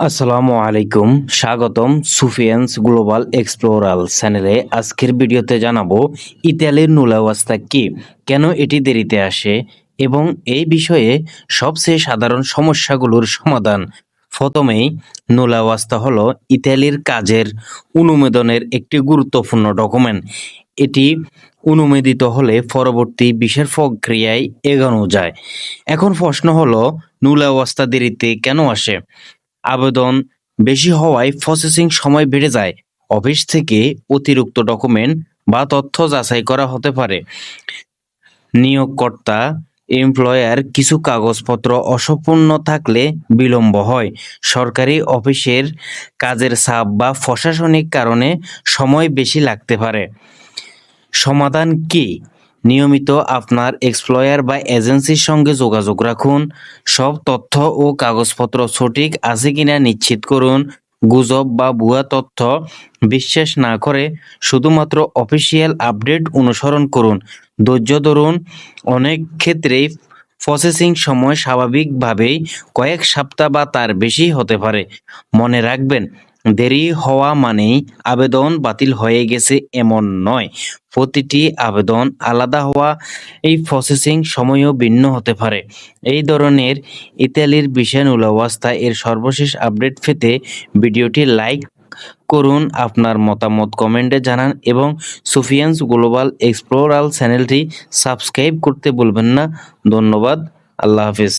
আসসালামু আলাইকুম, স্বাগতম সুফিয়ানস গ্লোবাল এক্সপ্লোরাল চ্যানেলে। আজকের ভিডিওতে জানাবো ইতালির নুলাওয়াস্তা কি, কেন এটি দেরিতে আসে এবং এই বিষয়ে সবচেয়ে সাধারণ সমস্যাগুলোর সমাধান। প্রথমেই, নুলাওয়াস্তা হলো ইতালির কাজের অনুমোদনের একটি গুরুত্বপূর্ণ ডকুমেন্ট। এটি অনুমোদিত হলে পরবর্তী বিচার প্রক্রিয়ায় এগোনো যায়। এখন প্রশ্ন হলো, নুলাওয়াস্তা দেরিতে কেন আসে? আবেদন বেশি হওয়ায় প্রসেসিং সময় বেড়ে যায়। অফিস থেকে অতিরিক্ত ডকুমেন্ট বা তথ্য যাচাই করা হতে পারে। নিয়োগকর্তা এমপ্লয়ার কিছু কাগজপত্র অসম্পূর্ণ থাকলে বিলম্ব হয়। সরকারি অফিসের কাজের চাপ বা প্রশাসনিক কারণে সময় বেশি লাগতে পারে। সমাধান কি? নিয়মিত আপনার এমপ্লয়ার বা এজেন্সির সঙ্গে যোগাযোগ রাখুন। সব তথ্য ও কাগজপত্র সঠিক আছে কিনা নিশ্চিত করুন। গুজব বা ভুয়া তথ্য বিশ্বাস না করে শুধুমাত্র অফিসিয়াল আপডেট অনুসরণ করুন। ধৈর্য ধরুন। অনেক ক্ষেত্রেই প্রসেসিং সময় স্বাভাবিকভাবেই কয়েক সপ্তাহ বা তার বেশি হতে পারে। মনে রাখবেন, দেরি হওয়া মানেই আবেদন বাতিল হয়ে গেছে এমন নয়। প্রতিটি আবেদন আলাদা হওয়া, এই প্রসেসিং সময়ও ভিন্ন হতে পারে। এই ধরনের ইতালির ভিসা নুলাওয়াস্তা এর সর্বশেষ আপডেট পেতে ভিডিওটি লাইক করুন, আপনার মতামত কমেন্টে জানান এবং সুফিয়ানস গ্লোবাল এক্সপ্লোরাল চ্যানেলটি সাবস্ক্রাইব করতে ভুলবেন না। ধন্যবাদ। আল্লাহ হাফেজ।